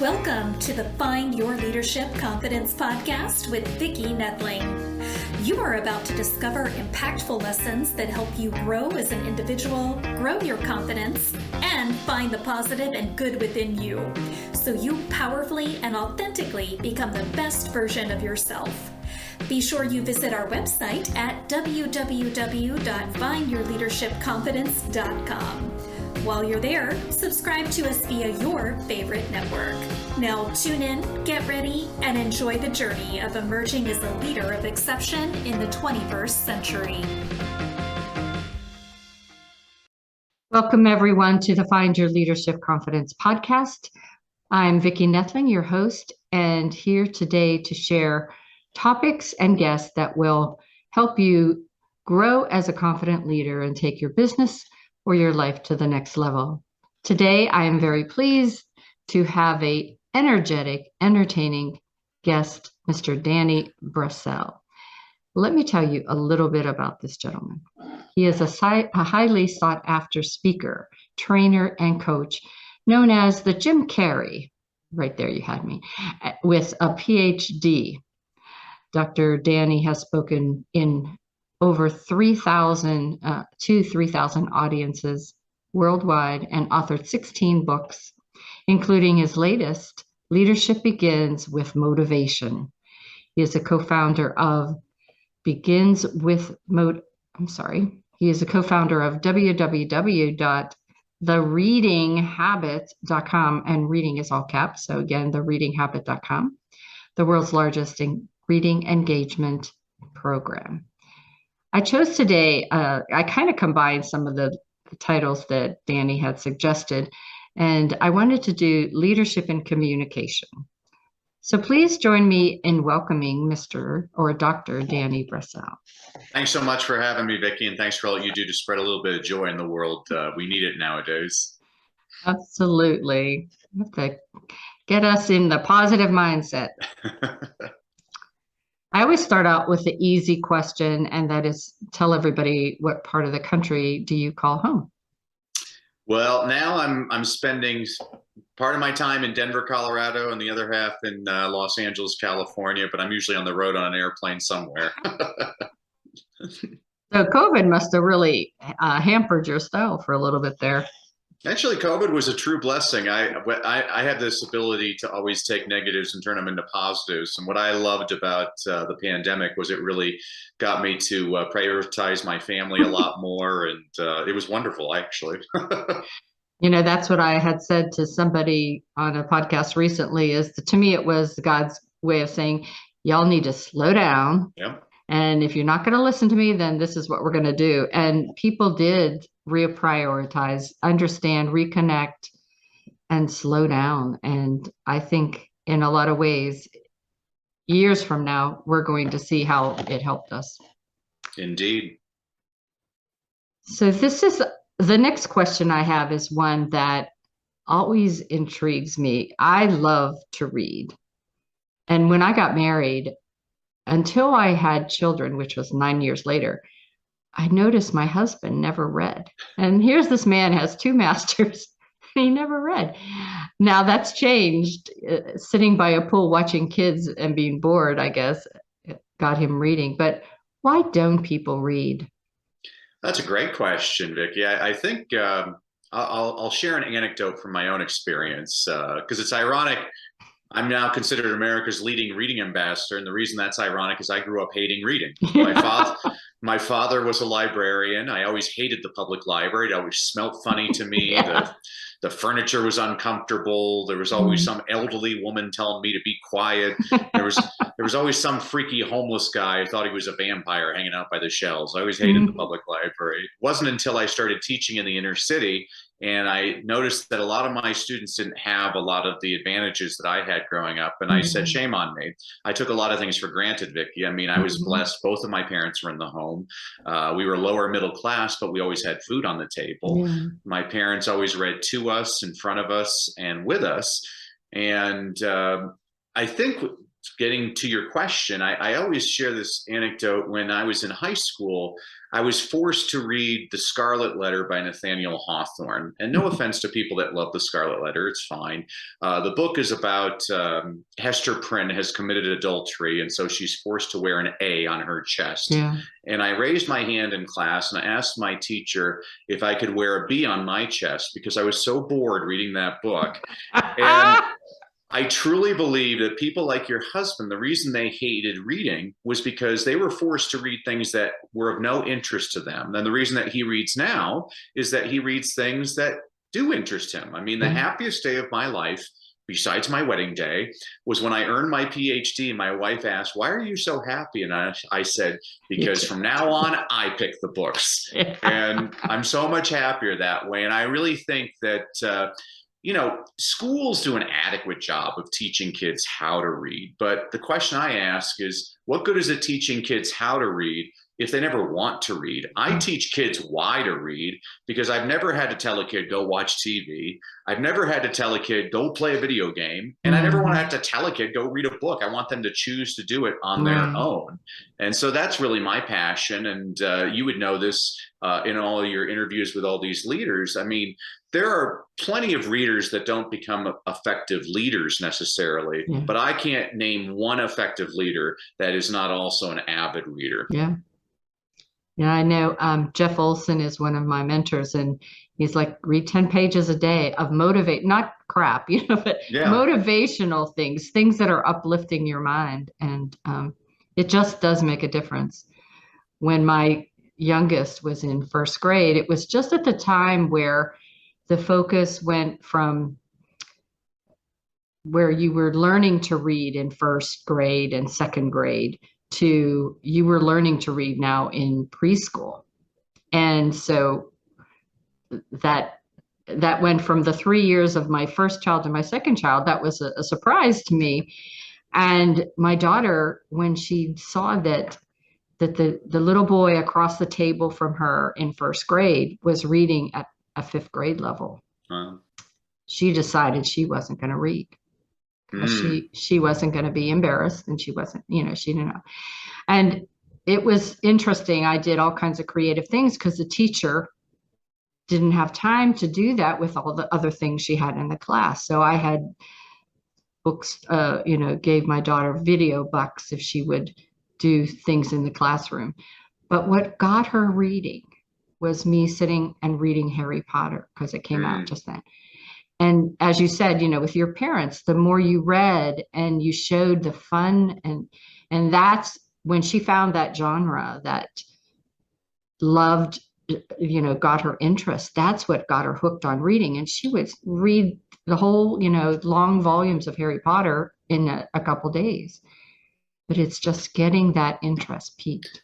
Welcome to the Find Your Leadership Confidence podcast with Vicki Nedling. You are about to discover impactful lessons that help you grow as an individual, grow your confidence, and find the positive and good within you, so you powerfully and authentically become the best version of yourself. Be sure you visit our website at www.findyourleadershipconfidence.com. While you're there, subscribe to us via your favorite network. Now tune in, get ready, and enjoy the journey of emerging as a leader of exception in the 21st century. Welcome everyone to the Find Your Leadership Confidence podcast. I'm Vicki Nedling, your host, and here today to share topics and guests that will help you grow as a confident leader and take your business or your life to the next level. Today, I am very pleased to have an energetic, entertaining guest, Mr. Danny Brassell. Let me tell you a little bit about this gentleman. He is a highly sought after speaker, trainer, and coach known as the Jim Carrey. Right there, you had me, with a Ph.D. Dr. Danny has spoken in over 3,000 to 3,000 audiences worldwide and authored 16 books, including his latest, Leadership Begins with Motivation. He is a co-founder of www.thereadinghabit.com, and reading is all caps. So again, thereadinghabit.com, the world's largest reading engagement program. I chose today, I kind of combined some of the titles that Danny had suggested, and I wanted to do leadership and communication. So please join me in welcoming Dr. Danny Brassell. Thanks so much for having me, Vicki, and thanks for all you do to spread a little bit of joy in the world. We need it nowadays. Absolutely. You have to get us in the positive mindset. I always start out with the easy question, and that is, tell everybody, what part of the country do you call home? Well, now I'm spending part of my time in Denver, Colorado, and the other half in Los Angeles, California, but I'm usually on the road on an airplane somewhere. So COVID must have really hampered your style for a little bit there. Actually, COVID was a true blessing. I have this ability to always take negatives and turn them into positives. And what I loved about the pandemic was it really got me to prioritize my family a lot more. And it was wonderful, actually. You know, that's what I had said to somebody on a podcast recently, is to me, it was God's way of saying, y'all need to slow down. Yep. And if you're not going to listen to me, then this is what we're going to do. And people did reprioritize, understand, reconnect, and slow down. And I think in a lot of ways, years from now, we're going to see how it helped us. Indeed. So this is the next question I have, is one that always intrigues me. I love to read. And when I got married, until I had children, which was 9 years later, I noticed my husband never read. And here's this man has 2 masters, and he never read. Now that's changed. Sitting by a pool watching kids and being bored, I guess, got him reading. But why don't people read? That's a great question, Vicki. I think I'll share an anecdote from my own experience, because it's ironic. I'm now considered America's leading reading ambassador, and the reason that's ironic is I grew up hating reading. My father was a librarian. I always hated the public library. It always smelled funny to me. Yeah. The furniture was uncomfortable. There was always some elderly woman telling me to be quiet. There was always some freaky homeless guy who thought he was a vampire hanging out by the shelves. I always hated the public library. It wasn't until I started teaching in the inner city and I noticed that a lot of my students didn't have a lot of the advantages that I had growing up. And I said, shame on me. I took a lot of things for granted, Vicki. I mean, I was blessed. Both of my parents were in the home. We were lower middle class, but we always had food on the table. Yeah. My parents always read to us, in front of us, and with us. And I think getting to your question, I always share this anecdote. When I was in high school, I was forced to read The Scarlet Letter by Nathaniel Hawthorne. And no offense to people that love The Scarlet Letter, it's fine. The book is about Hester Prynne has committed adultery, and so she's forced to wear an A on her chest. Yeah. And I raised my hand in class and I asked my teacher if I could wear a B on my chest because I was so bored reading that book. And I truly believe that people like your husband, the reason they hated reading was because they were forced to read things that were of no interest to them. And the reason that he reads now is that he reads things that do interest him. I mean, the happiest day of my life, besides my wedding day, was when I earned my Ph.D. and my wife asked, "Why are you so happy?" And I said, "Because from now on, I pick the books." And I'm so much happier that way. And I really think that, schools do an adequate job of teaching kids how to read. But the question I ask is, what good is it teaching kids how to read if they never want to read? I teach kids why to read because I've never had to tell a kid, go watch TV. I've never had to tell a kid, go play a video game. And I never want to have to tell a kid, go read a book. I want them to choose to do it on their own. And so that's really my passion. And you would know this in all your interviews with all these leaders. I mean, there are plenty of readers that don't become effective leaders necessarily, but I can't name one effective leader that is not also an avid reader. Yeah. Yeah, I know. Jeff Olson is one of my mentors, and he's like, read 10 pages a day of not crap, but motivational things that are uplifting your mind. And it just does make a difference. When my youngest was in first grade, it was just at the time where the focus went from where you were learning to read in first grade and second grade to you were learning to read now in preschool. And so that went from the 3 years of my first child to my second child. That was a surprise to me. And my daughter, when she saw that the little boy across the table from her in first grade was reading at a fifth grade level, she decided she wasn't going to read. She wasn't going to be embarrassed, and she wasn't, she didn't know. And it was interesting. I did all kinds of creative things because the teacher didn't have time to do that with all the other things she had in the class. So I had books, gave my daughter video bucks if she would do things in the classroom. But what got her reading was me sitting and reading Harry Potter because it came out just then. And as you said, with your parents, the more you read and you showed the fun, and that's when she found that genre that loved, got her interest. That's what got her hooked on reading. And she would read the whole, long volumes of Harry Potter in a couple days. But it's just getting that interest peaked.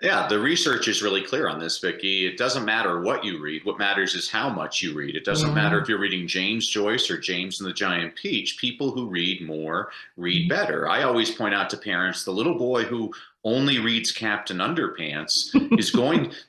Yeah, the research is really clear on this, Vicki. It doesn't matter what you read. What matters is how much you read. It doesn't matter if you're reading James Joyce or James and the Giant Peach. People who read more read better. I always point out to parents, the little boy who only reads Captain Underpants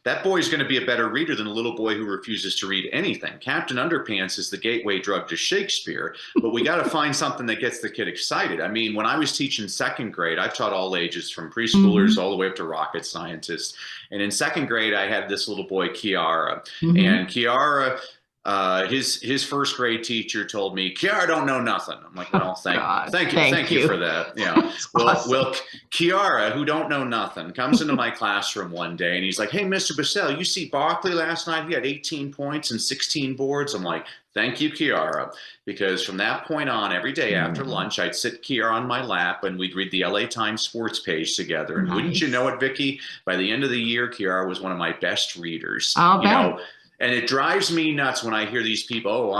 that boy is going to be a better reader than a little boy who refuses to read anything. Captain Underpants is the gateway drug to Shakespeare, but we got to find something that gets the kid excited. I mean, when I was teaching second grade, I've taught all ages from preschoolers all the way up to rocket scientists. And in second grade, I had this little boy, Kiara, and Kiara, his first grade teacher told me, "Kiara don't know nothing." I'm like, "Well, thank you for that." Well, Kiara, who don't know nothing, comes into my classroom one day and he's like, "Hey, Mr. Brassell, you see Barkley last night? He had 18 points and 16 boards." I'm like, "Thank you, Kiara," because from that point on, every day after lunch, I'd sit Kiara on my lap and we'd read the LA Times sports page together. And wouldn't you know it, Vicki? By the end of the year, Kiara was one of my best readers. I'll bet. And it drives me nuts when I hear these people,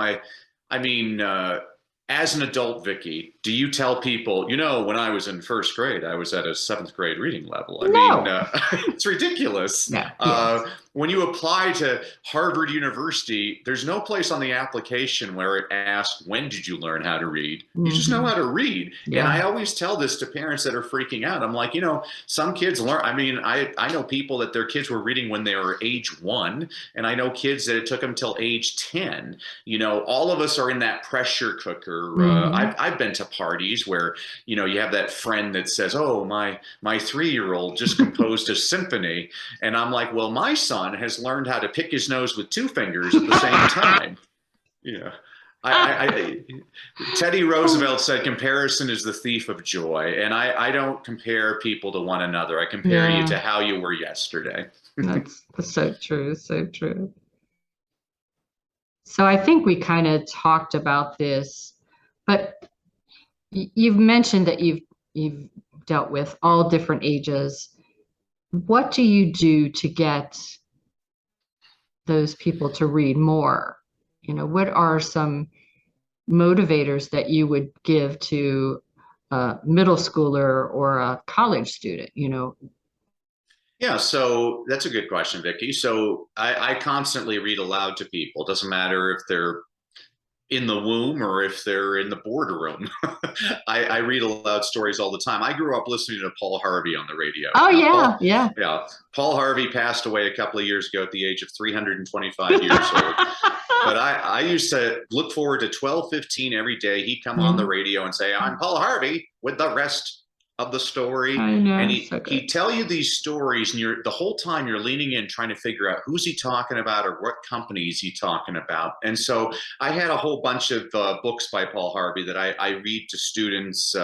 as an adult, Vicki, do you tell people, when I was in first grade, I was at a seventh grade reading level? I mean, it's ridiculous. when you apply to Harvard University, there's no place on the application where it asks, when did you learn how to read? You just know how to read. Yeah. And I always tell this to parents that are freaking out. I'm like, some kids learn. I mean, I know people that their kids were reading when they were age 1, and I know kids that it took them till age 10. All of us are in that pressure cooker. I've been to parties where, you have that friend that says, oh, my 3-year-old just composed a symphony. And I'm like, well, my son has learned how to pick his nose with 2 fingers at the same time. Teddy Roosevelt said comparison is the thief of joy. And I don't compare people to one another. I compare you to how you were yesterday. That's so true. So true. So I think we kind of talked about this, but you've mentioned that you've dealt with all different ages. What do you do to get those people to read more? What are some motivators that you would give to a middle schooler or a college student? Yeah, so that's a good question, Vicki. So I constantly read aloud to people. Doesn't matter if they're in the womb or if they're in the boardroom. I read aloud stories all the time. I grew up listening to Paul Harvey on the radio. Oh, yeah. Paul Harvey passed away a couple of years ago at the age of 325 years old. But I used to look forward to 12:15 every day. He'd come on the radio and say, I'm Paul Harvey with the rest of the story. I know, and he'd tell you these stories, and the whole time you're leaning in trying to figure out who's he talking about or what company is he talking about. And so I had a whole bunch of books by Paul Harvey that I read to students,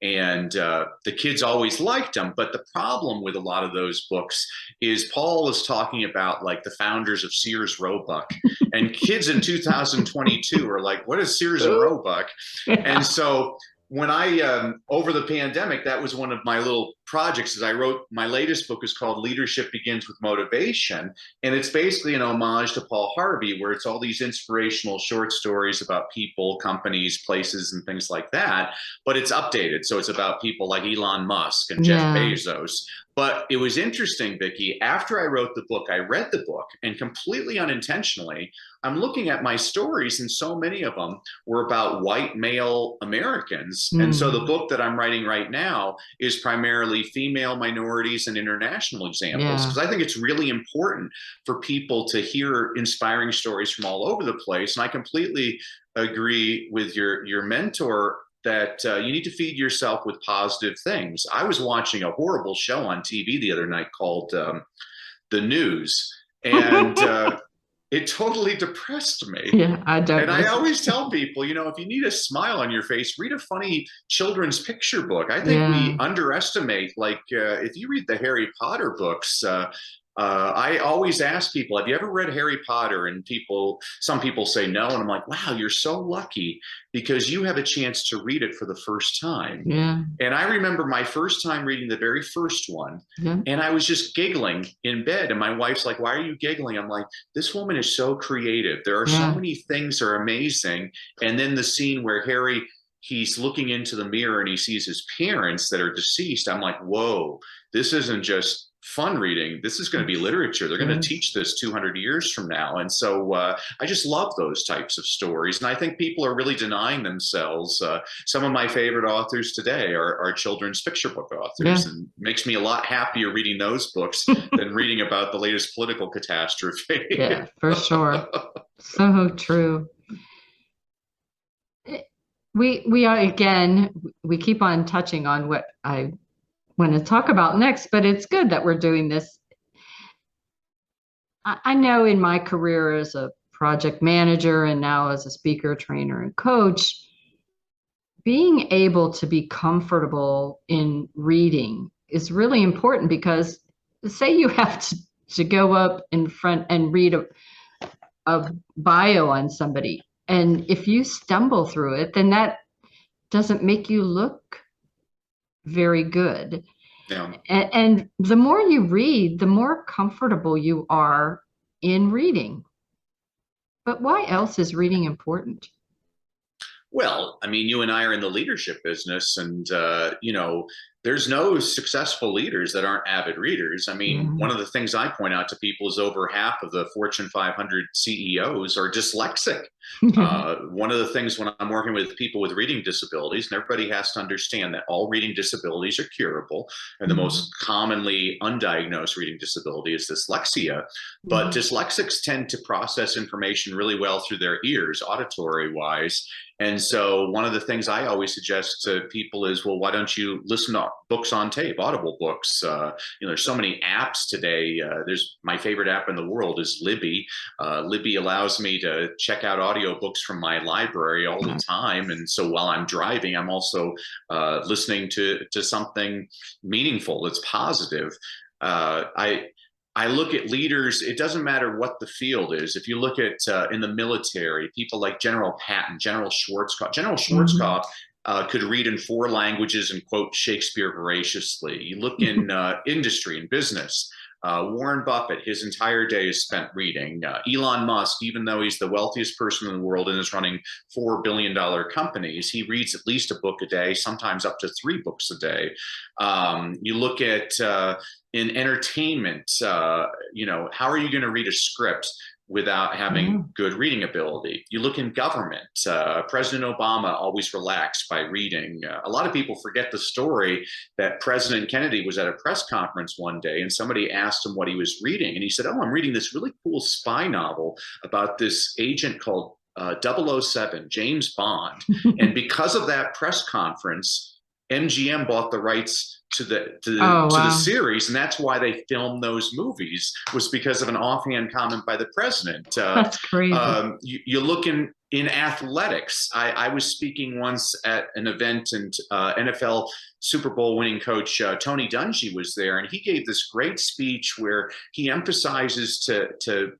and the kids always liked them. But the problem with a lot of those books is Paul was talking about like the founders of Sears Roebuck, and kids in 2022 are like, what is Sears and Roebuck? And so when over the pandemic, that was one of my little projects. Is I wrote my latest book is called Leadership Begins with Motivation. And it's basically an homage to Paul Harvey, where it's all these inspirational short stories about people, companies, places, and things like that. But it's updated. So it's about people like Elon Musk and Jeff Bezos. But it was interesting, Vicki, after I wrote the book, I read the book, and completely unintentionally, I'm looking at my stories, and so many of them were about white male Americans. And so the book that I'm writing right now is primarily female, minorities, and international examples, because I think it's really important for people to hear inspiring stories from all over the place. And I completely agree with your mentor that you need to feed yourself with positive things. I was watching a horrible show on TV the other night called The News, and it totally depressed me. Yeah, I don't. And I always tell people, if you need a smile on your face, read a funny children's picture book. I think we underestimate, like, if you read the Harry Potter books, I always ask people, have you ever read Harry Potter? And some people say no. And I'm like, wow, you're so lucky because you have a chance to read it for the first time. Yeah. And I remember my first time reading the very first one, and I was just giggling in bed. And my wife's like, why are you giggling? I'm like, this woman is so creative. There are so many things that are amazing. And then the scene where he's looking into the mirror and he sees his parents that are deceased. I'm like, whoa, this isn't just fun reading. This is going to be literature. They're going to teach this 200 years from now. And so I just love those types of stories. And I think people are really denying themselves. Some of my favorite authors today are children's picture book authors, and makes me a lot happier reading those books than reading about the latest political catastrophe. Yeah, for sure. So true. We are, again, we keep on touching on what I want to talk about next, but it's good that we're doing this. I know in my career as a project manager and now as a speaker, trainer, and coach, being able to be comfortable in reading is really important, because say you have to go up in front and read a bio on somebody, and if you stumble through it, then that doesn't make you look very good. Yeah. And the more you read, the more comfortable you are in reading. But why else is reading important? Well, I mean, you and I are in the leadership business, and there's no successful leaders that aren't avid readers. I mean, one of the things I point out to people is over half of the Fortune 500 CEOs are dyslexic. One of the things when I'm working with people with reading disabilities, and everybody has to understand that all reading disabilities are curable, and the most commonly undiagnosed reading disability is dyslexia. But dyslexics tend to process information really well through their ears, auditory wise. And so one of the things I always suggest to people is, well, why don't you listen to books on tape, Audible books? There's so many apps today. There's my favorite app in the world is Libby. Libby allows me to check out audiobooks from my library all the time. And so while I'm driving, I'm also listening to something meaningful that's positive. I look at leaders, it doesn't matter what the field is. If you look at in the military, people like General Patton, General Schwarzkopf. General Schwarzkopf could read in 4 languages and quote Shakespeare voraciously. You look in industry and business. Warren Buffett, his entire day is spent reading. Elon Musk, even though he's the wealthiest person in the world and is running $4 billion companies, he reads at least a book a day, sometimes up to 3 books a day. You look at in entertainment, how are you going to read a script without having good reading ability? You look in government, President Obama always relaxed by reading. A lot of people forget the story that President Kennedy was at a press conference one day and somebody asked him what he was reading. And he said, I'm reading this really cool spy novel about this agent called 007, James Bond. And because of that press conference, MGM bought the rights to the series, and that's why they filmed those movies, was because of an offhand comment by the president. That's crazy. You look in athletics. I was speaking once at an event, and NFL Super Bowl winning coach Tony Dungy was there, and he gave this great speech where he emphasizes to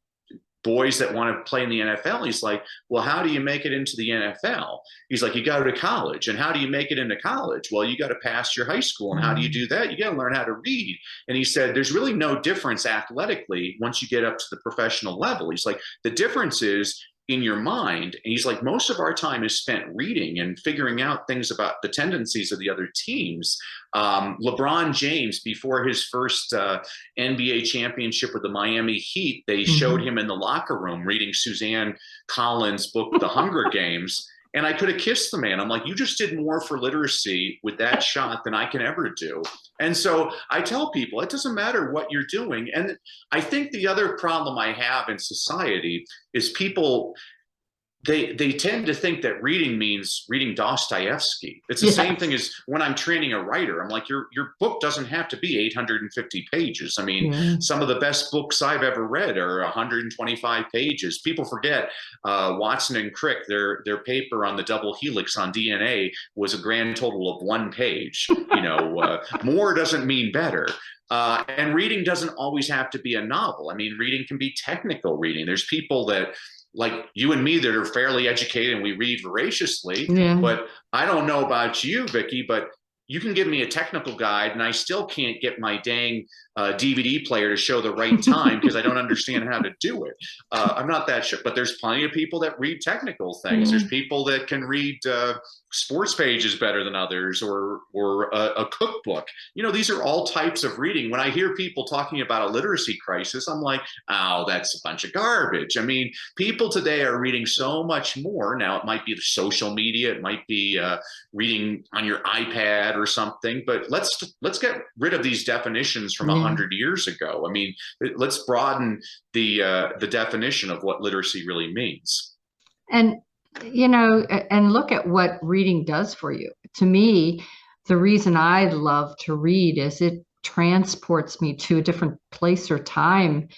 boys that want to play in the NFL. He's like, well, how do you make it into the NFL? He's like, you go to college. And how do you make it into college? Well, you got to pass your high school. And how do you do that? You got to learn how to read. And he said, there's really no difference athletically once you get up to the professional level. He's like, the difference is in your mind. And he's like, most of our time is spent reading and figuring out things about the tendencies of the other teams. LeBron James, before his first NBA championship with the Miami Heat, they showed him in the locker room reading Suzanne Collins' book, The Hunger Games. And I could have kissed the man. I'm like, you just did more for literacy with that shot than I can ever do. And so I tell people, it doesn't matter what you're doing. And I think the other problem I have in society is people, they tend to think that reading means reading Dostoevsky. It's the same thing as when I'm training a writer. I'm like, your book doesn't have to be 850 pages. I mean, some of the best books I've ever read are 125 pages. People forget Watson and Crick, their paper on the double helix on DNA was a grand total of 1 page. More doesn't mean better. And reading doesn't always have to be a novel. I mean, reading can be technical reading. There's people that, like you and me, that are fairly educated and we read voraciously, but I don't know about you, Vicki, but you can give me a technical guide and I still can't get my dang DVD player to show the right time because I don't understand how to do it. I'm not that sure, but there's plenty of people that read technical things. There's people that can read sports pages better than others, or a cookbook. These are all types of reading. When I hear people talking about a literacy crisis, I'm like, oh, that's a bunch of garbage. I mean, people today are reading so much more. Now, it might be the social media, it might be reading on your iPad or something, but let's get rid of these definitions from 100 years ago. I mean, let's broaden the definition of what literacy really means. And and look at what reading does for you. To me, the reason I love to read is it transports me to a different place or time.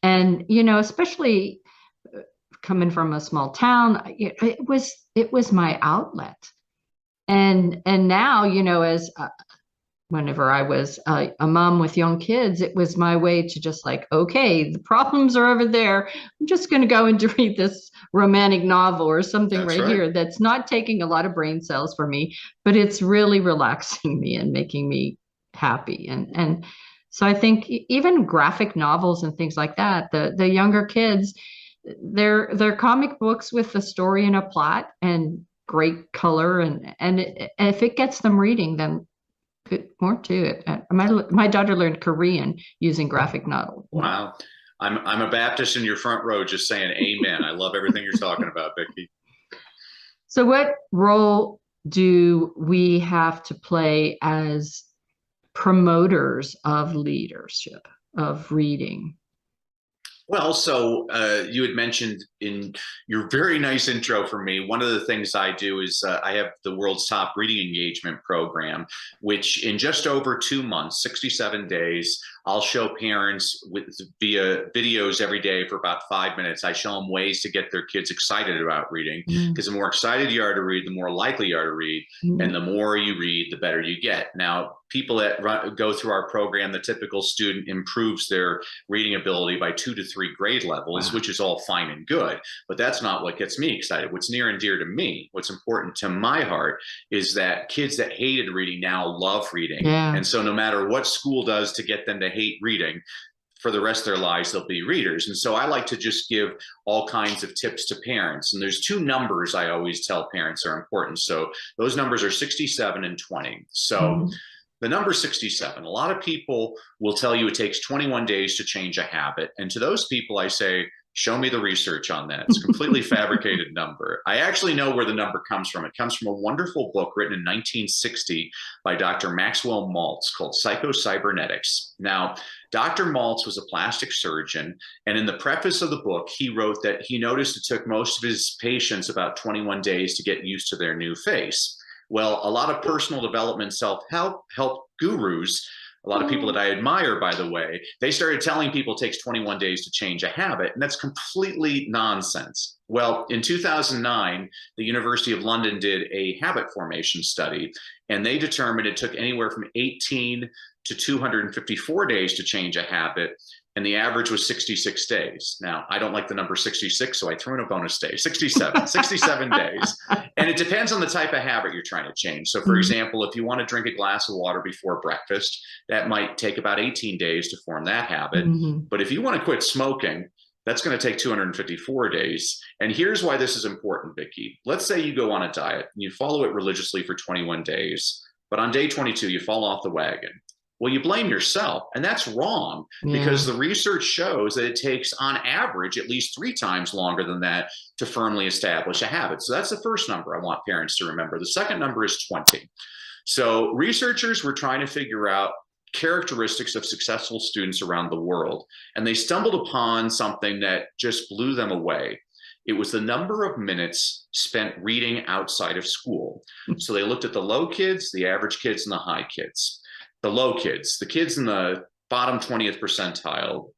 And, especially coming from a small town, it was my outlet. And now, as whenever I was a mom with young kids, it was my way to just like, okay, the problems are over there. I'm just going to go and read this romantic novel or something right here that's not taking a lot of brain cells for me, but it's really relaxing me and making me happy. And so I think even graphic novels and things like that, the younger kids, they're comic books with a story and a plot and great color. And if it gets them reading, then Good, more to it. My daughter learned Korean using graphic novel. Wow. I'm a Baptist in your front row just saying amen. I love everything you're talking about, Vicki. So what role do we have to play as promoters of leadership, of reading? Well, so you had mentioned in your very nice intro for me, one of the things I do is I have the world's top reading engagement program, which in just over 2 months, 67 days, I'll show parents via videos every day for about 5 minutes. I show them ways to get their kids excited about reading, because the more excited you are to read, the more likely you are to read. And the more you read, the better you get. Now, people that go through our program, the typical student improves their reading ability by 2 to 3 grade levels, which is all fine and good. But that's not what gets me excited. What's near and dear to me, what's important to my heart, is that kids that hated reading now love reading. And so no matter what school does to get them to hate reading, for the rest of their lives, they'll be readers. And so I like to just give all kinds of tips to parents. And there's 2 numbers I always tell parents are important. So those numbers are 67 and 20. So the number 67, a lot of people will tell you it takes 21 days to change a habit. And to those people, I say, show me the research on that. It's a completely fabricated number. I actually know where the number comes from. It comes from a wonderful book written in 1960 by Dr. Maxwell Maltz called Psycho-Cybernetics. Now, Dr. Maltz was a plastic surgeon, and in the preface of the book, he wrote that he noticed it took most of his patients about 21 days to get used to their new face. Well, a lot of personal development, self-help gurus, a lot of people that I admire, by the way, they started telling people it takes 21 days to change a habit, and that's completely nonsense. Well, in 2009, the University of London did a habit formation study, and they determined it took anywhere from 18 to 254 days to change a habit, and the average was 66 days. Now, I don't like the number 66, so I threw in a bonus day, 67 days. And it depends on the type of habit you're trying to change. So for example, if you want to drink a glass of water before breakfast, that might take about 18 days to form that habit. But if you want to quit smoking, that's going to take 254 days. And here's why this is important, Vicki. Let's say you go on a diet and you follow it religiously for 21 days, but on day 22, you fall off the wagon. Well, you blame yourself, and that's wrong, because the research shows that it takes on average at least 3 times longer than that to firmly establish a habit. So that's the first number I want parents to remember. The second number is 20. So researchers were trying to figure out characteristics of successful students around the world, and they stumbled upon something that just blew them away. It was the number of minutes spent reading outside of school. So they looked at the low kids, the average kids, and the high kids. The low kids, the kids in the bottom 20th percentile,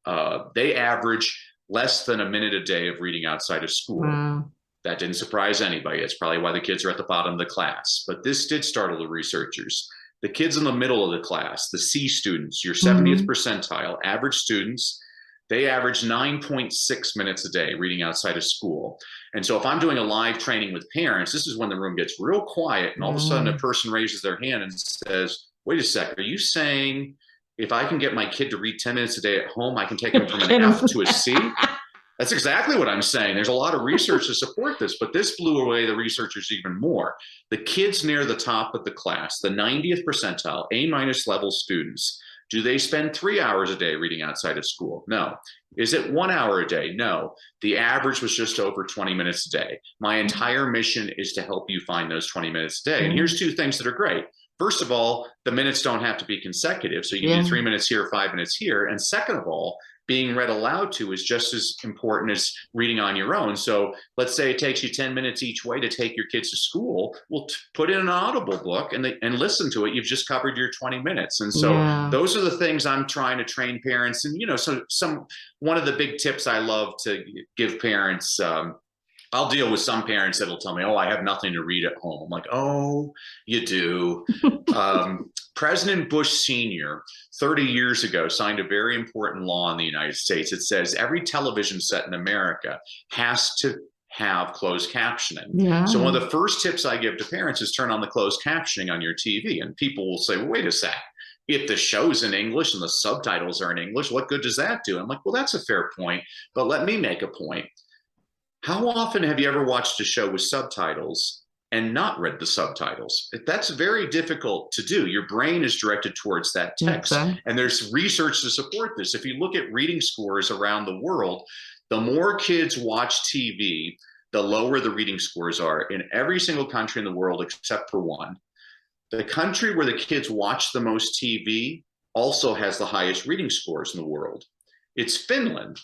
they average less than a minute a day of reading outside of school. That didn't surprise anybody. It's probably why the kids are at the bottom of the class. But this did startle the researchers. The kids in the middle of the class, the C students, your 70th percentile, average students, they average 9.6 minutes a day reading outside of school. And so if I'm doing a live training with parents, this is when the room gets real quiet, and all of a sudden a person raises their hand and says, wait a sec, are you saying if I can get my kid to read 10 minutes a day at home, I can take him from an F to a C? That's exactly what I'm saying. There's a lot of research to support this, but this blew away the researchers even more. The kids near the top of the class, the 90th percentile, A- level students, do they spend 3 hours a day reading outside of school? No. Is it 1 hour a day? No. The average was just over 20 minutes a day. My entire mission is to help you find those 20 minutes a day. And here's 2 things that are great. First of all, the minutes don't have to be consecutive. So you can do 3 minutes here, 5 minutes here. And second of all, being read aloud to is just as important as reading on your own. So let's say it takes you 10 minutes each way to take your kids to school. Well, put in an Audible book and listen to it. You've just covered your 20 minutes. And so those are the things I'm trying to train parents. And, one of the big tips I love to give parents, I'll deal with some parents that'll tell me, oh, I have nothing to read at home. I'm like, oh, you do. President Bush Sr., 30 years ago, signed a very important law in the United States. It says every television set in America has to have closed captioning. So one of the first tips I give to parents is turn on the closed captioning on your TV. And people will say, well, wait a sec. If the show's in English and the subtitles are in English, what good does that do? I'm like, well, that's a fair point, but let me make a point. How often have you ever watched a show with subtitles and not read the subtitles. That's very difficult to do. Your brain is directed towards that text. Okay. And there's research to support this. If you look at reading scores around the world, the more kids watch TV, the lower the reading scores are in every single country in the world except for one. The country where the kids watch the most TV also has the highest reading scores in the world. It's Finland.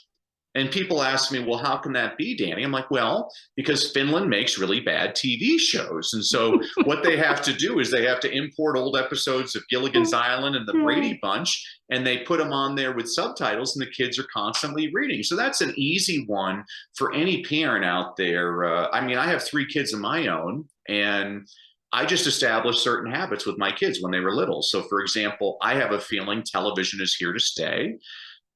And people ask me, well, how can that be, Danny? I'm like, well, because Finland makes really bad TV shows. And so what they have to do is they have to import old episodes of Gilligan's Island and the Brady Bunch, and they put them on there with subtitles, and the kids are constantly reading. So that's an easy one for any parent out there. I mean, I have 3 kids of my own, and I just established certain habits with my kids when they were little. So, for example, I have a feeling television is here to stay.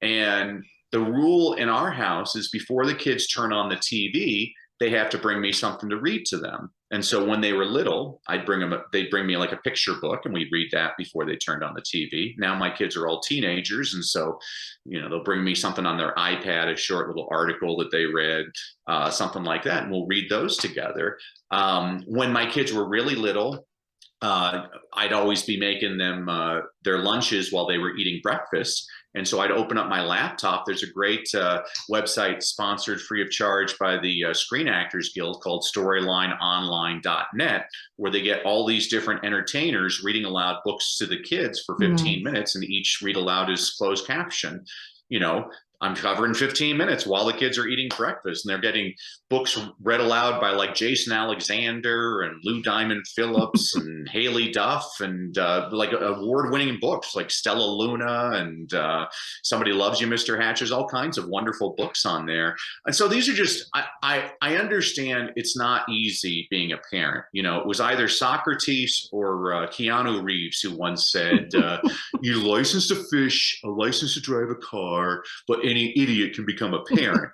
And the rule in our house is before the kids turn on the TV, they have to bring me something to read to them. And so when they were little, they'd bring me like a picture book, and we'd read that before they turned on the TV. Now my kids are all teenagers. And so, they'll bring me something on their iPad, a short little article that they read, something like that. And we'll read those together. When my kids were really little, I'd always be making them their lunches while they were eating breakfast. And so I'd open up my laptop. There's a great website sponsored free of charge by the Screen Actors Guild called storylineonline.net, where they get all these different entertainers reading aloud books to the kids for 15 minutes, and each read aloud is closed caption. I'm covering 15 minutes while the kids are eating breakfast, and they're getting books read aloud by like Jason Alexander and Lou Diamond Phillips and Haley Duff, and like award-winning books like Stella Luna and Somebody Loves You, Mr. Hatch. There's all kinds of wonderful books on there. And so these are just, I understand it's not easy being a parent. It was either Socrates or Keanu Reeves who once said, you license to fish, a license to drive a car, but any idiot can become a parent.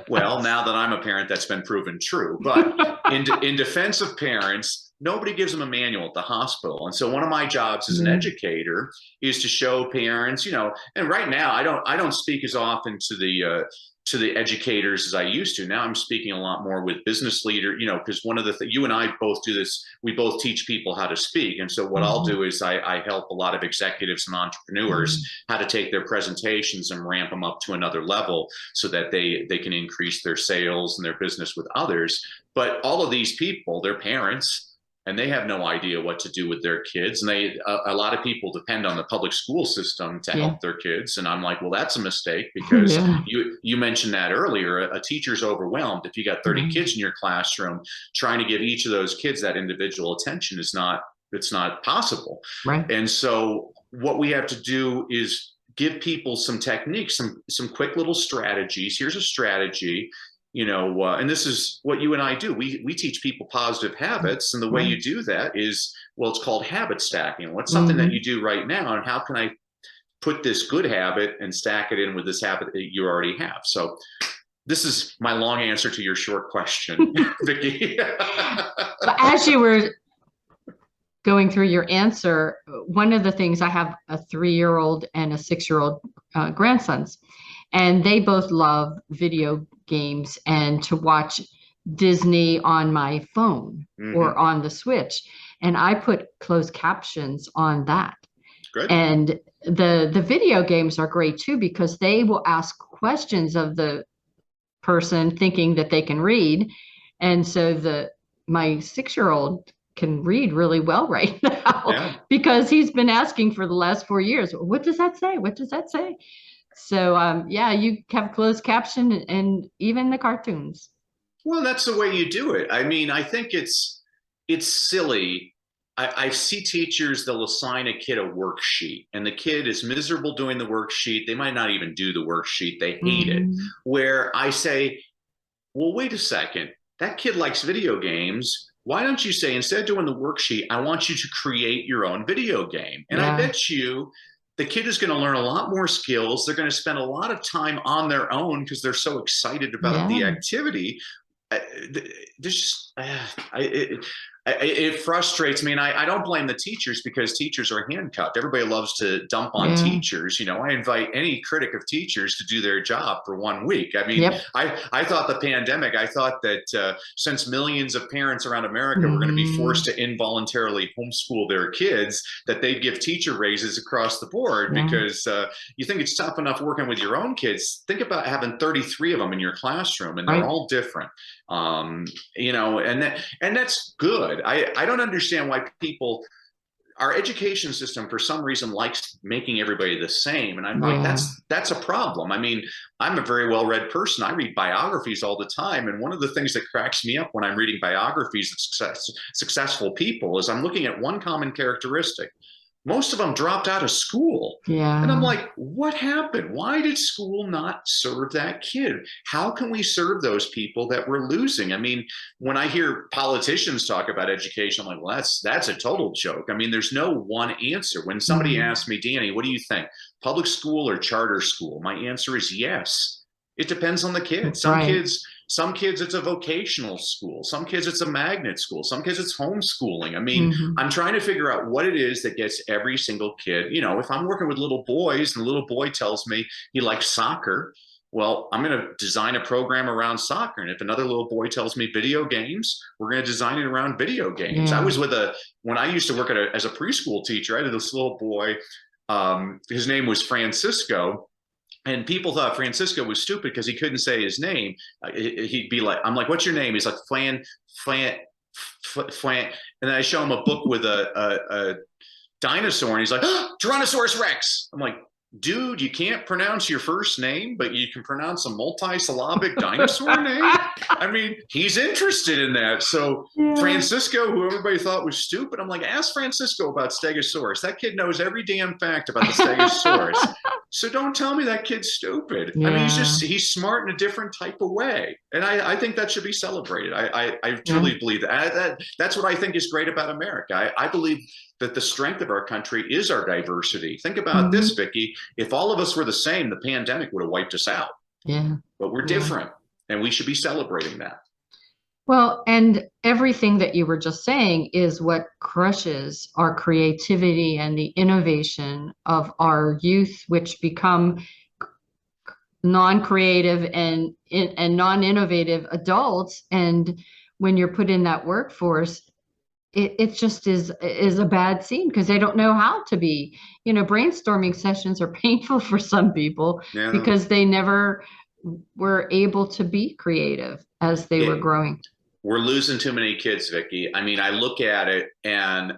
Well, now that I'm a parent, that's been proven true. But in defense of parents, nobody gives them a manual at the hospital. And so one of my jobs as an educator is to show parents, and right now I don't speak as often to the educators as I used to. Now I'm speaking a lot more with business leaders, because one of the things, you and I both do this, we both teach people how to speak. And so what I'll do is I help a lot of executives and entrepreneurs how to take their presentations and ramp them up to another level so that they can increase their sales and their business with others. But all of these people, they're parents, and they have no idea what to do with their kids. And a lot of people depend on the public school system to help their kids. And I'm like, well, that's a mistake, because you mentioned that earlier. A teacher's overwhelmed. If you got 30 kids in your classroom, trying to give each of those kids that individual attention it's not possible. Right. And so what we have to do is give people some techniques, some quick little strategies. Here's a strategy. And this is what you and I do. We teach people positive habits. And the way you do that is, well, it's called habit stacking. What's something that you do right now, and how can I put this good habit and stack it in with this habit that you already have? So this is my long answer to your short question, Vicki. As you were going through your answer, one of the things, I have a 3-year-old and a 6-year-old grandsons, and they both love video games and to watch Disney on my phone or on the Switch. And I put closed captions on that. Good. And the video games are great too, because they will ask questions of the person thinking that they can read. And so my 6-year-old can read really well right now because he's been asking for the last 4 years, what does that say? What does that say? So, you have closed caption and even the cartoons. Well, that's the way you do it. I mean, I think it's silly. I see teachers, they'll assign a kid a worksheet, and the kid is miserable doing the worksheet. They might not even do the worksheet. They hate it. Where I say, well, wait a second. That kid likes video games. Why don't you say, instead of doing the worksheet, I want you to create your own video game? And I bet you the kid is going to learn a lot more skills. They're going to spend a lot of time on their own because they're so excited about the activity. there's just, it frustrates me, and I don't blame the teachers, because teachers are handcuffed. Everybody loves to dump on teachers. I invite any critic of teachers to do their job for 1 week. I mean, I thought the pandemic, I thought that since millions of parents around America were going to be forced to involuntarily homeschool their kids, that they'd give teacher raises across the board, because you think it's tough enough working with your own kids. Think about having 33 of them in your classroom, and they're all different. And that's good. I don't understand why our education system for some reason likes making everybody the same. And I'm like, that's a problem. I mean, I'm a very well-read person. I read biographies all the time. And one of the things that cracks me up when I'm reading biographies of successful people is I'm looking at one common characteristic. Most of them dropped out of school. And I'm like, what happened? Why did school not serve that kid? How can we serve those people that we're losing? I mean, when I hear politicians talk about education, I'm like, well, that's a total joke. I mean, there's no one answer. When somebody asks me, Danny, what do you think? Public school or charter school? My answer is yes. It depends on the kid. Some kids, it's a vocational school. Some kids, it's a magnet school. Some kids, it's homeschooling. I mean, I'm trying to figure out what it is that gets every single kid. If I'm working with little boys and the little boy tells me he likes soccer, well, I'm going to design a program around soccer. And if another little boy tells me video games, we're going to design it around video games. I was when I used to work as a preschool teacher, I had this little boy, his name was Francisco. And people thought Francisco was stupid because he couldn't say his name. He'd be like, I'm like, what's your name? He's like, Flan. And then I show him a book with a dinosaur, and he's like, oh, Tyrannosaurus Rex. I'm like, dude, you can't pronounce your first name, but you can pronounce a multi-syllabic dinosaur name? I mean, he's interested in that. So Francisco, who everybody thought was stupid, I'm like, ask Francisco about Stegosaurus. That kid knows every damn fact about the Stegosaurus. So don't tell me that kid's stupid. I mean, he's smart in a different type of way. And I think that should be celebrated. I truly believe that. That's what I think is great about America. I believe that the strength of our country is our diversity. Think about this, Vicki. If all of us were the same, the pandemic would have wiped us out. But we're different, and we should be celebrating that. Well, and everything that you were just saying is what crushes our creativity and the innovation of our youth, which become non-creative and non-innovative adults. And when you're put in that workforce, it just is a bad scene, because they don't know how to be. Brainstorming sessions are painful for some people because they never were able to be creative as they were growing. We're losing too many kids, Vicki. I mean, I look at it and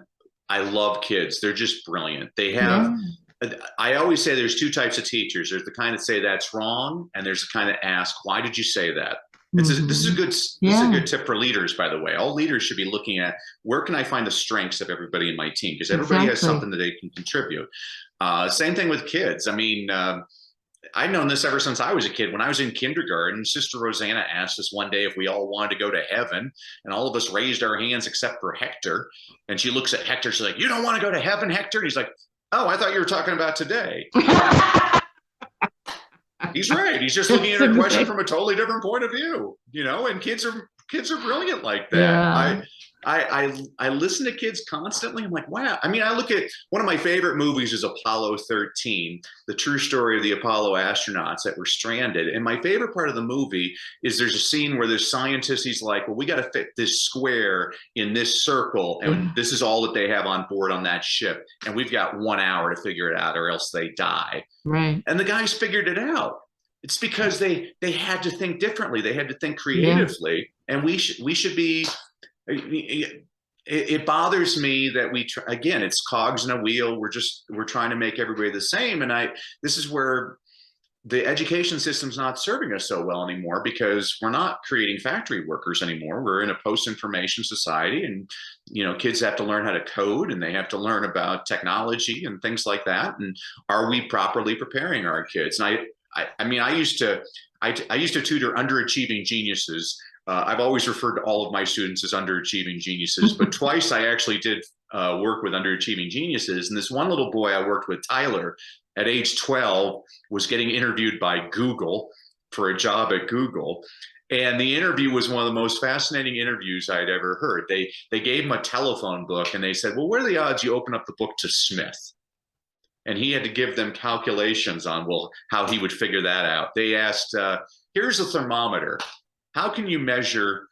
I love kids. They're just brilliant. They have, I always say there's two types of teachers. There's the kind that say that's wrong, and there's the kind that ask, why did you say that? This is a good tip for leaders, by the way. All leaders should be looking at, where can I find the strengths of everybody in my team? Because everybody has something that they can contribute. Same thing with kids. I mean, I've known this ever since I was a kid. When I was in kindergarten, Sister Rosanna asked us one day if we all wanted to go to heaven, and all of us raised our hands except for Hector. And she looks at Hector, she's like, you don't want to go to heaven, Hector? And he's like, oh, I thought you were talking about today. He's right. He's just looking at a question from a totally different point of view, and kids are brilliant like that. I listen to kids constantly. I'm like, wow. I mean, I look at one of my favorite movies is Apollo 13, the true story of the Apollo astronauts that were stranded. And my favorite part of the movie is there's a scene where there's scientists. He's like, well, we got to fit this square in this circle. And this is all that they have on board on that ship. And we've got 1 hour to figure it out, or else they die. Right. And the guys figured it out. It's because they had to think differently. They had to think creatively. And we should be. It bothers me that again, it's cogs in a wheel. We're trying to make everybody the same. And this is where the education system's not serving us so well anymore, because we're not creating factory workers anymore. We're in a post-information society, and, kids have to learn how to code, and they have to learn about technology and things like that. And are we properly preparing our kids? And I used to tutor underachieving geniuses. I've always referred to all of my students as underachieving geniuses, but twice I actually did work with underachieving geniuses. And this one little boy I worked with, Tyler, at age 12, was getting interviewed by Google for a job at Google. And the interview was one of the most fascinating interviews I'd ever heard. They gave him a telephone book and they said, well, what are the odds you open up the book to Smith? And he had to give them calculations on, well, how he would figure that out. They asked, here's a thermometer. How can you measure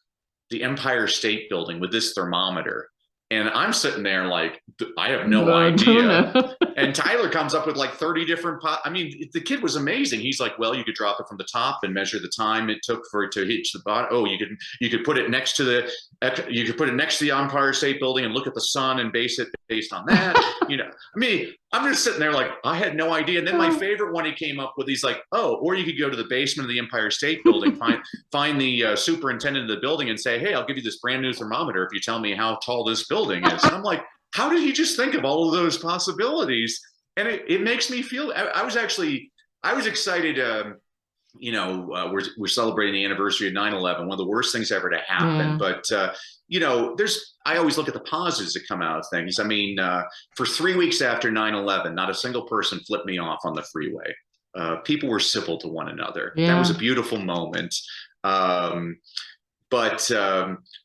the Empire State Building with this thermometer? And I'm sitting there like, I have no idea. And Tyler comes up with like 30 different, I mean, the kid was amazing. He's like, well, you could drop it from the top and measure the time it took for it to hit the bottom. Oh, you could put it next to the Empire State Building and look at the sun and base it based on that. You know, I mean, I'm just sitting there like, I had no idea. And then my favorite one he came up with, he's like, oh, or you could go to the basement of the Empire State Building, find the superintendent of the building and say, hey, I'll give you this brand new thermometer if you tell me how tall this building is. And I'm like, how did he just think of all of those possibilities? And it makes me feel, I was excited. We're celebrating the anniversary of 9/11, one of the worst things ever to happen. But, I always look at the positives that come out of things. I mean, for 3 weeks after 9/11, not a single person flipped me off on the freeway. People were civil to one another. Yeah. That was a beautiful moment. But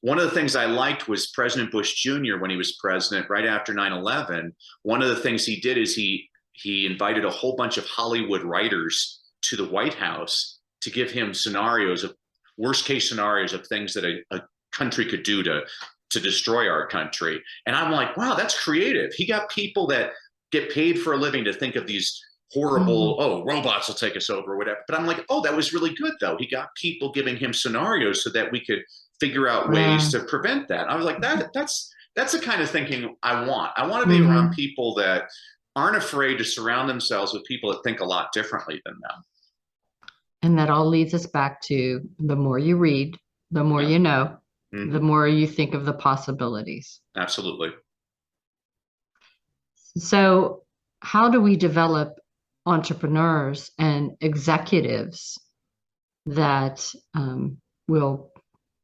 one of the things I liked was President Bush Jr. when he was president right after 9/11. One of the things he did is he invited a whole bunch of Hollywood writers to the White House to give him scenarios of worst case scenarios of things that a country could do to destroy our country. And I'm like, wow, that's creative. He got people that get paid for a living to think of these horrible, robots will take us over or whatever. But I'm like, oh, that was really good though. He got people giving him scenarios so that we could figure out ways to prevent that. I was like, that's the kind of thinking I want. I want to be around people that aren't afraid to surround themselves with people that think a lot differently than them. And that all leads us back to the more you read, the more you know, the more you think of the possibilities. Absolutely. So how do we develop entrepreneurs and executives that will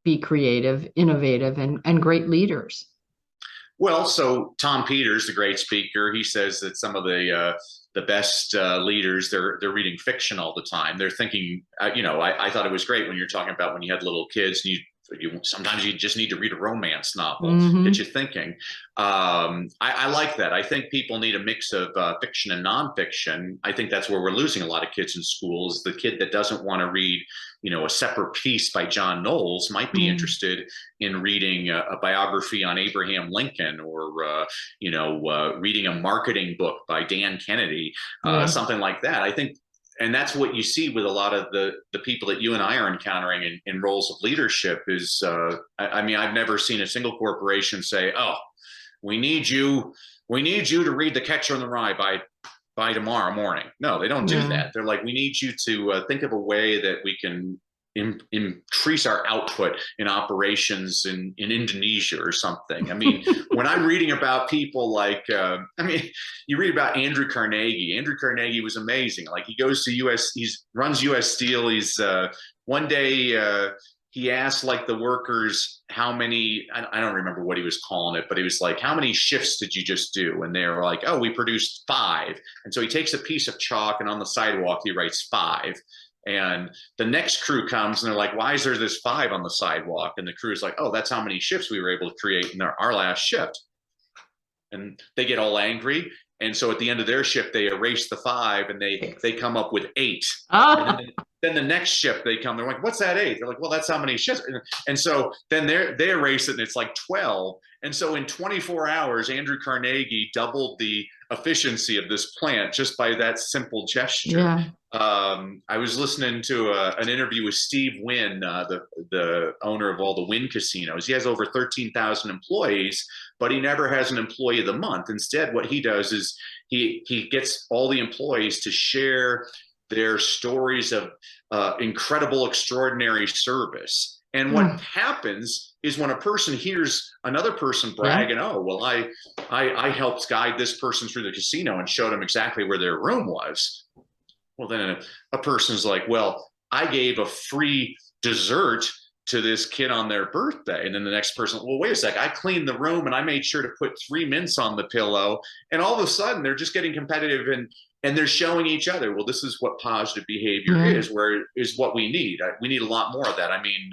be creative, innovative, and great leaders? Well, so Tom Peters, the great speaker, he says that some of the best leaders, they're reading fiction all the time. They're thinking, I thought it was great when you're talking about when you had little kids and sometimes you just need to read a romance novel, get you thinking. I like that. I think people need a mix of fiction and nonfiction. I think that's where we're losing a lot of kids in schools. The kid that doesn't want to read, a separate piece by John Knowles might be interested in reading a biography on Abraham Lincoln or, reading a marketing book by Dan Kennedy, something like that. I think. And that's what you see with a lot of the people that you and I are encountering in roles of leadership is, I've never seen a single corporation say, oh, we need you to read The Catcher in the Rye by tomorrow morning. No, they don't do that. They're like, we need you to think of a way that we can increase our output in operations in Indonesia or something. I mean, when I'm reading about people like, you read about Andrew Carnegie. Andrew Carnegie was amazing. Like he goes to he runs US Steel. He's one day he asked like the workers how many, I don't remember what he was calling it, but he was like, how many shifts did you just do? And they were like, oh, we produced 5. And so he takes a piece of chalk and on the sidewalk, he writes 5. And the next crew comes and they're like, why is there this 5 on the sidewalk? And the crew is like, oh, that's how many shifts we were able to create in our last shift. And they get all angry. And so at the end of their shift, they erase the 5 and they come up with 8. And then the next shift they come, they're like, what's that 8? They're like, well, that's how many shifts. And so then they erase it and it's like 12. And so in 24 hours, Andrew Carnegie doubled the efficiency of this plant just by that simple gesture. Yeah. I was listening to an interview with Steve Wynn, the owner of all the Wynn casinos. He has over 13,000 employees, but he never has an employee of the month. Instead, what he does is he gets all the employees to share their stories of incredible, extraordinary service. And what happens is when a person hears another person bragging, oh, well, I helped guide this person through the casino and showed them exactly where their room was. Well, then a person's like, well, I gave a free dessert to this kid on their birthday. And then the next person, well, wait a sec, I cleaned the room and I made sure to put 3 mints on the pillow. And all of a sudden they're just getting competitive and they're showing each other, well, this is what positive behavior is, where is what we need. We need a lot more of that. I mean,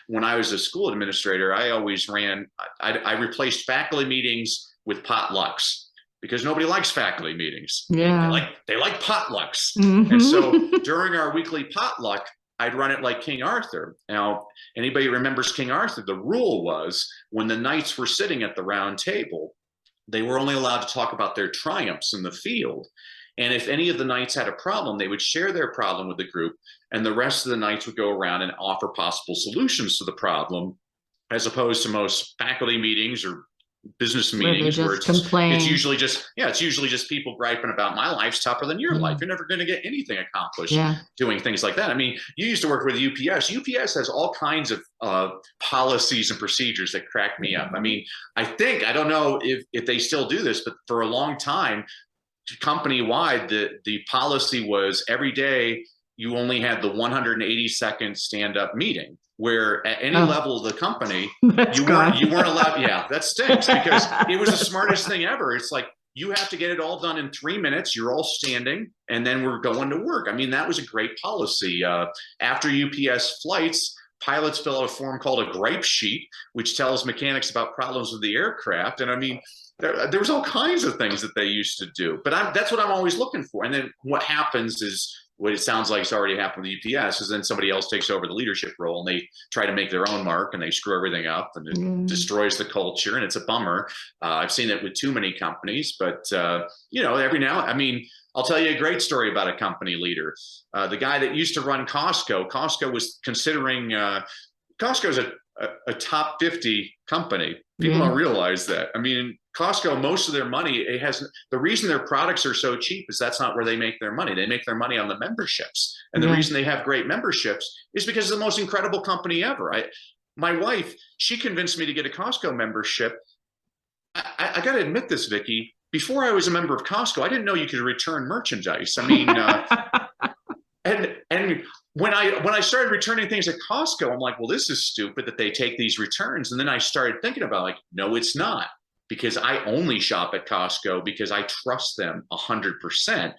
when I was a school administrator, I always I replaced faculty meetings with potlucks, because nobody likes faculty meetings. Yeah. They like potlucks. And so during our weekly potluck, I'd run it like King Arthur. Now, anybody remembers King Arthur? The rule was, when the knights were sitting at the round table, they were only allowed to talk about their triumphs in the field. And if any of the knights had a problem, they would share their problem with the group, and the rest of the knights would go around and offer possible solutions to the problem, as opposed to most faculty meetings or business meetings where it's usually just people griping about, my life's tougher than your life. You're never going to get anything accomplished doing things like that. I mean, you used to work with UPS. UPS has all kinds of policies and procedures that crack me up. I mean, I don't know if they still do this, but for a long time, company-wide, the policy was every day you only had the 180-second stand-up meeting, where at any level of the company, you weren't allowed. Yeah, that stinks, because it was the smartest thing ever. It's like, you have to get it all done in 3 minutes. You're all standing, and then we're going to work. I mean, that was a great policy. After UPS flights, pilots fill out a form called a gripe sheet, which tells mechanics about problems with the aircraft. And I mean, there was all kinds of things that they used to do. But that's what I'm always looking for. And then what happens is, what it sounds like it's already happened with UPS, is then somebody else takes over the leadership role, and they try to make their own mark, and they screw everything up, and it destroys the culture, and it's a bummer. I've seen it with too many companies, but every now, I mean, I'll tell you a great story about a company leader. The guy that used to run Costco was considering, Costco's a top 50 company. People don't realize that. I mean, Costco, most of their money, the reason their products are so cheap is that's not where they make their money. They make their money on the memberships. And the reason they have great memberships is because it's the most incredible company ever. My wife, she convinced me to get a Costco membership. I got to admit this, Vicki, before I was a member of Costco, I didn't know you could return merchandise. I mean, and when I started returning things at Costco, I'm like, well, this is stupid that they take these returns. And then I started thinking about, like, no, it's not, because I only shop at Costco because I trust them 100%.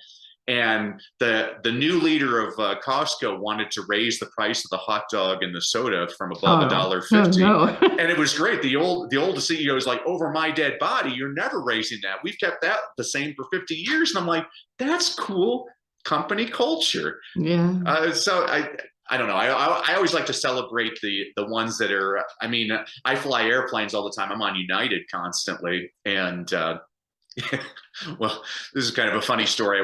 And the new leader of Costco wanted to raise the price of the hot dog and the soda from above $1.50. No. And it was great. The old CEO is like, over my dead body, you're never raising that. We've kept that the same for 50 years. And I'm like, that's cool. Company culture. Yeah. So I don't know. I always like to celebrate the ones that are, I mean, I fly airplanes all the time. I'm on United constantly. And well, this is kind of a funny story.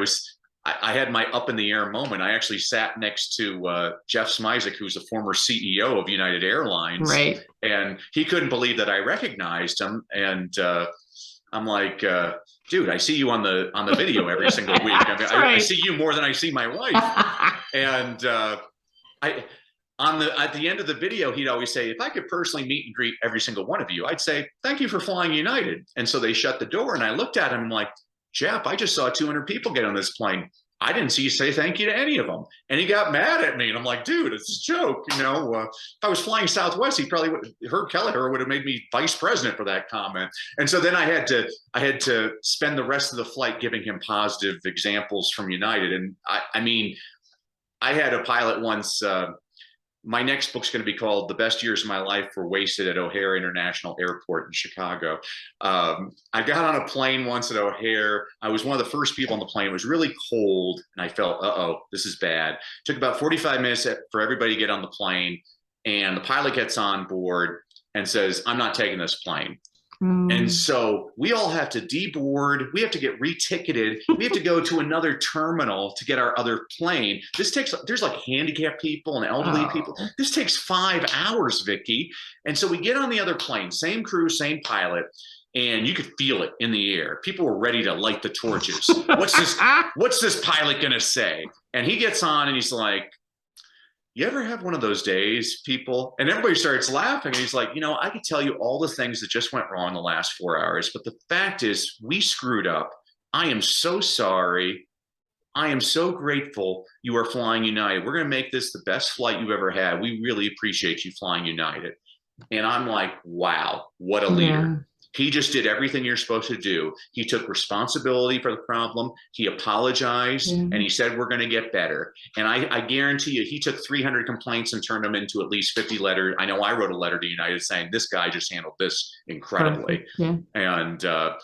I had my up in the air moment. I actually sat next to Jeff Smisek, who's a former CEO of United Airlines. Right. And he couldn't believe that I recognized him. And I'm like, dude, I see you on the video every single week. I mean, I see you more than I see my wife. And at the end of the video, he'd always say, if I could personally meet and greet every single one of you, I'd say, thank you for flying United. And so they shut the door, and I looked at him like, Jeff, I just saw 200 people get on this plane. I didn't see you say thank you to any of them. And he got mad at me. And I'm like, dude, it's a joke. If I was flying Southwest, Herb Kelleher would have made me vice president for that comment. And so then I had to spend the rest of the flight giving him positive examples from United. And I mean, I had a pilot once, my next book's going to be called The Best Years of My Life Were Wasted at O'Hare International Airport in Chicago. I got on a plane once at O'Hare. I was one of the first people on the plane. It was really cold, and I felt, this is bad. It took about 45 minutes for everybody to get on the plane, and the pilot gets on board and says, I'm not taking this plane. And so we all have to deboard. We have to get reticketed. We have to go to another terminal to get our other plane. There's like handicapped people and elderly people. This takes 5 hours, Vicki. And so we get on the other plane, same crew, same pilot, and you could feel it in the air. People were ready to light the torches. What's this pilot going to say? And he gets on and he's like, you ever have one of those days, people? And everybody starts laughing. And he's like, I could tell you all the things that just went wrong the last 4 hours. But the fact is, we screwed up. I am so sorry. I am so grateful you are flying United. We're going to make this the best flight you've ever had. We really appreciate you flying United. And I'm like, wow, what a leader. He just did everything you're supposed to do. He took responsibility for the problem. He apologized, and he said, we're going to get better. And I guarantee you, he took 300 complaints and turned them into at least 50 letters. I know I wrote a letter to United saying, this guy just handled this incredibly. Yeah. And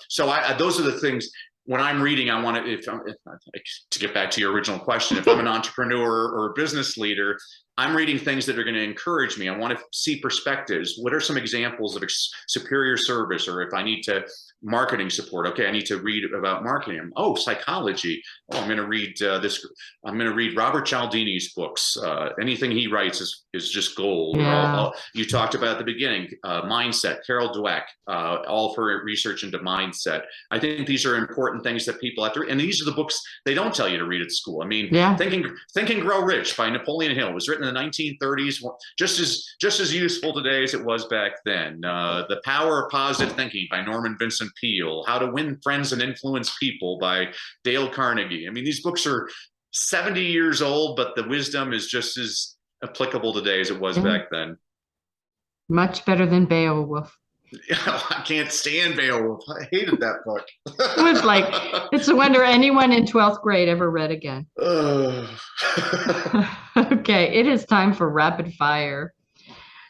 so those are the things. When I'm reading, I want to get back to your original question. If I'm an entrepreneur or a business leader, I'm reading things that are going to encourage me. I want to see perspectives. What are some examples of superior service? Or if I need to marketing support, okay, I need to read about marketing. Oh, psychology. Oh, I'm going to read this. I'm going to read Robert Cialdini's books. Anything he writes is just gold. Yeah. You talked about at the beginning, mindset, Carol Dweck, all for research into mindset. I think these are important things that people have to read. And these are the books they don't tell you to read at school. I mean, Think and Grow Rich by Napoleon Hill was written in the 1930s, just as useful today as it was back then. The Power of Positive Thinking by Norman Vincent Peale, How to Win Friends and Influence People by Dale Carnegie. I mean, these books are 70 years old, but the wisdom is just as applicable today as it was back then. Much better than Beowulf. I can't stand Beowulf. I hated that book. It was like, it's a wonder anyone in 12th grade ever read again. Okay, it is time for rapid fire.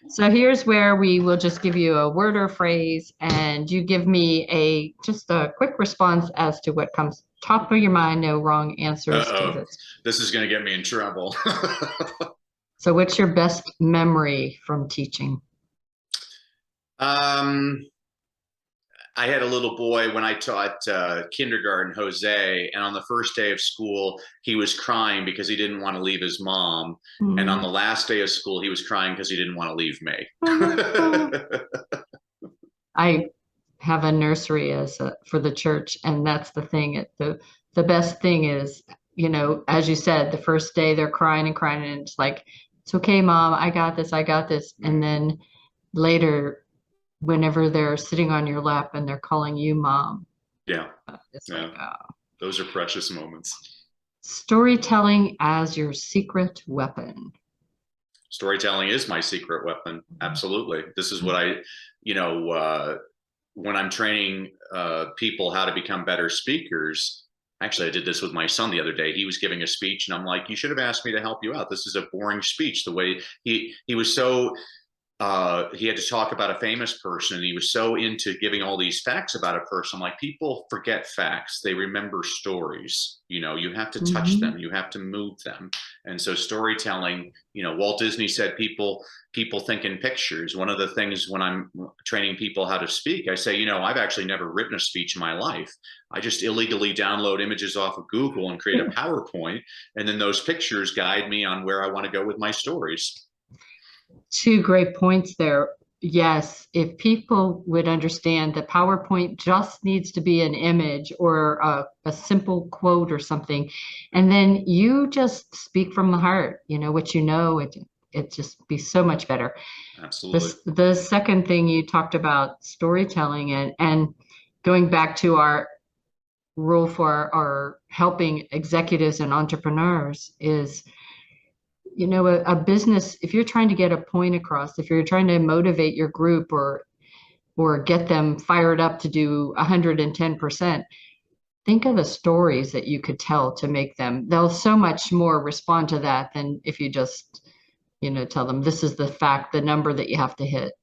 So here's where we will just give you a word or phrase, and you give me just a quick response as to what comes top of your mind. No wrong answers to this. This is going to get me in trouble. So what's your best memory from teaching? I had a little boy when I taught kindergarten, Jose, and on the first day of school, he was crying because he didn't want to leave his mom. And on the last day of school, he was crying because he didn't want to leave me. I have a nursery for the church, and that's the thing. The best thing is, as you said, the first day they're crying, and it's like, it's okay, Mom, I got this. And then later, whenever they're sitting on your lap and they're calling you Mom. It's like, those are precious moments. Storytelling as your secret weapon. Storytelling is my secret weapon. Absolutely. This is what when I'm training people how to become better speakers. Actually, I did this with my son the other day. He was giving a speech and I'm like, you should have asked me to help you out. This is a boring speech. The way he was so he had to talk about a famous person, and he was so into giving all these facts about a person. Like, people forget facts. They remember stories. You have to touch them. You have to move them. And so storytelling, Walt Disney said people think in pictures. One of the things when I'm training people how to speak, I say, I've actually never written a speech in my life. I just illegally download images off of Google and create a PowerPoint. And then those pictures guide me on where I want to go with my stories. Two great points there. Yes, if people would understand that PowerPoint just needs to be an image or a simple quote or something, and then you just speak from the heart, what it just be so much better. Absolutely. The second thing you talked about, storytelling, and going back to our rule for our helping executives and entrepreneurs is, a business, if you're trying to get a point across, if you're trying to motivate your group or get them fired up to do 110%, think of the stories that you could tell to make them. They'll so much more respond to that than if you just, tell them this is the number that you have to hit.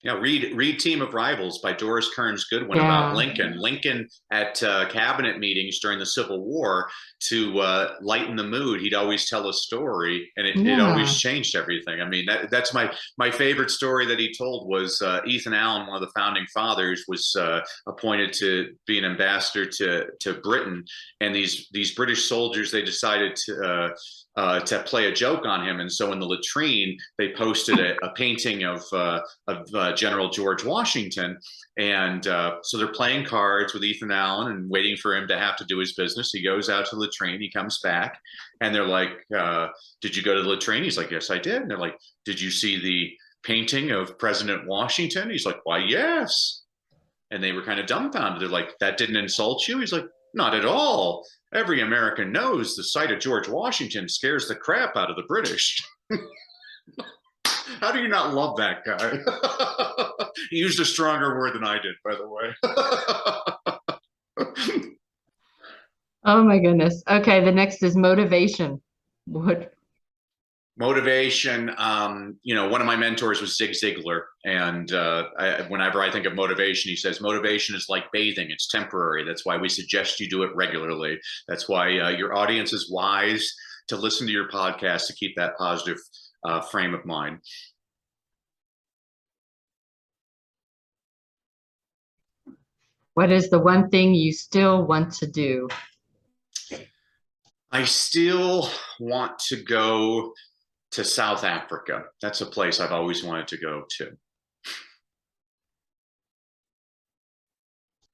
Read Team of Rivals by Doris Kearns Goodwin about Lincoln. Lincoln at cabinet meetings during the Civil War, to lighten the mood, he'd always tell a story, and it always changed everything. I mean, that's my favorite story that he told was Ethan Allen, one of the founding fathers, was appointed to be an ambassador to Britain, and these British soldiers, they decided to play a joke on him, and so in the latrine they posted a painting of General George Washington, and so they're playing cards with Ethan Allen and waiting for him to have to do his business. He goes out to the latrine, he comes back, and they're like, did you go to the latrine? He's like, yes, I did. And they're like, did you see the painting of President Washington? He's like, why, yes. And they were kind of dumbfounded. They're like, that didn't insult you? He's like, not at all. Every American knows the sight of George Washington scares the crap out of the British. How do you not love that guy? He used a stronger word than I did, by the way. Oh my goodness. Okay, the next is motivation. What? Motivation, one of my mentors was Zig Ziglar, and whenever I think of motivation, he says motivation is like bathing. It's temporary. That's why we suggest you do it regularly. That's why your audience is wise to listen to your podcast to keep that positive frame of mind. What is the one thing you still want to do? I still want to go to South Africa. That's a place I've always wanted to go to.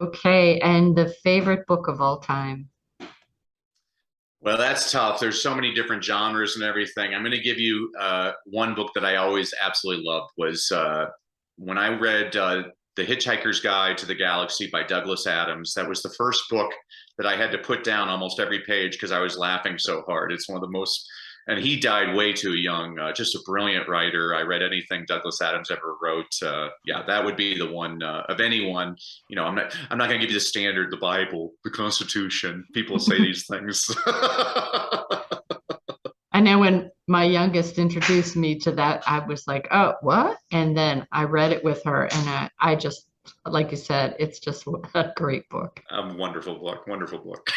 Okay, and the favorite book of all time? Well, that's tough. There's so many different genres and everything. I'm going to give you one book that I always absolutely loved was when I read The Hitchhiker's Guide to the Galaxy by Douglas Adams. That was the first book that I had to put down almost every page because I was laughing so hard. It's one of the most, and he died way too young, just a brilliant writer. I read anything Douglas Adams ever wrote. Yeah, that would be the one of anyone. I'm not going to give you the standard, the Bible, the Constitution. People say these things. I know when my youngest introduced me to that, I was like, oh, what? And then I read it with her, and I just, like you said, it's just a great book. Wonderful book, wonderful book.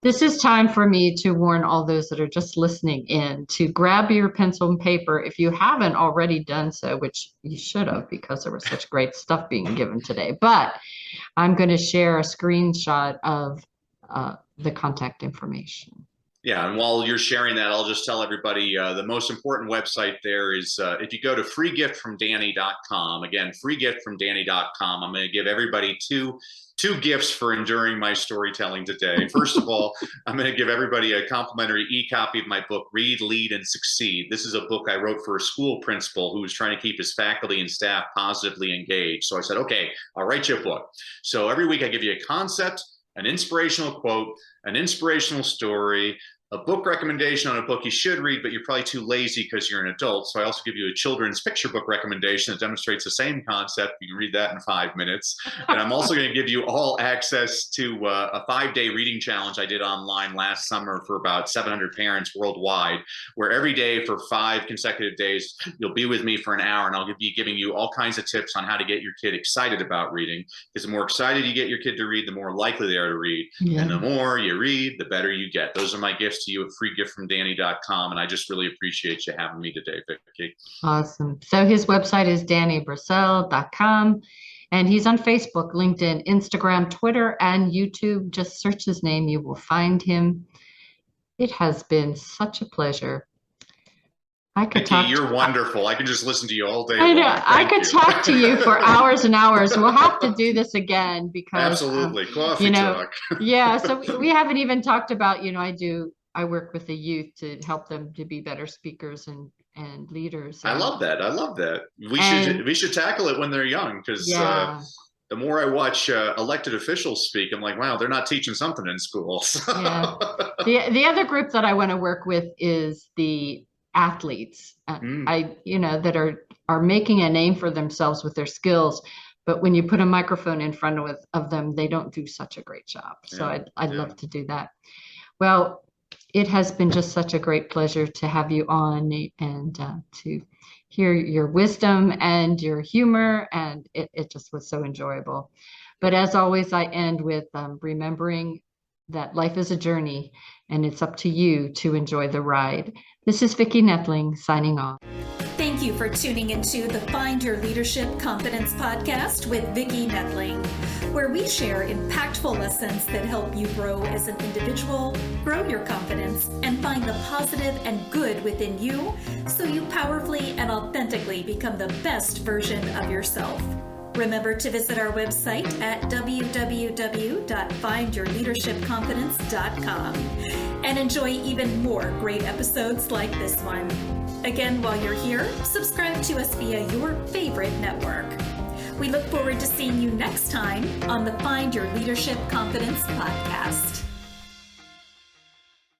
This is time for me to warn all those that are just listening in to grab your pencil and paper if you haven't already done so, which you should have because there was such great stuff being given today. But I'm going to share a screenshot of the contact information. Yeah, and while you're sharing that, I'll just tell everybody the most important website there is if you go to freegiftfromdanny.com. Again, freegiftfromdanny.com. I'm going to give everybody two gifts for enduring my storytelling today. First of all, I'm going to give everybody a complimentary e-copy of my book, Read, Lead, and Succeed. This is a book I wrote for a school principal who was trying to keep his faculty and staff positively engaged. So I said, okay, I'll write you a book. So every week I give you a concept, an inspirational quote, an inspirational story, a book recommendation on a book you should read, but you're probably too lazy because you're an adult. So I also give you a children's picture book recommendation that demonstrates the same concept. You can read that in 5 minutes. And I'm also going to give you all access to a 5-day reading challenge I did online last summer for about 700 parents worldwide, where every day for 5 consecutive days, you'll be with me for an hour, and I'll be giving you all kinds of tips on how to get your kid excited about reading. Because the more excited you get your kid to read, the more likely they are to read. Yeah. And the more you read, the better you get. Those are my gifts to you at freegiftfromdanny.com, and I just really appreciate you having me today, Vicki. Awesome. So his website is dannybrassell.com, and he's on Facebook, LinkedIn, Instagram, Twitter, and YouTube. Just search his name, you will find him. It has been such a pleasure. Vicki, you're wonderful. I can just listen to you all day long. I could talk to you for hours and hours. We'll have to do this again because absolutely coffee talk. Yeah. So we haven't even talked about, I work with the youth to help them to be better speakers and leaders. I love that. We should tackle it when they're young because the more I watch elected officials speak, I'm like, wow, they're not teaching something in schools. Yeah. The other group that I want to work with is the athletes. That are making a name for themselves with their skills, but when you put a microphone in front of them, they don't do such a great job. So I'd love to do that. Well, it has been just such a great pleasure to have you on and to hear your wisdom and your humor, and it just was so enjoyable. But as always, I end with remembering that life is a journey and it's up to you to enjoy the ride. This is Vicki Nettling signing off. Thank you for tuning into the Find Your Leadership Confidence podcast with Vicki Nettling, where we share impactful lessons that help you grow as an individual, grow your confidence, and find the positive and good within you so you powerfully and authentically become the best version of yourself. Remember to visit our website at www.findyourleadershipconfidence.com and enjoy even more great episodes like this one. Again, while you're here, subscribe to us via your favorite network. We look forward to seeing you next time on the Find Your Leadership Confidence podcast.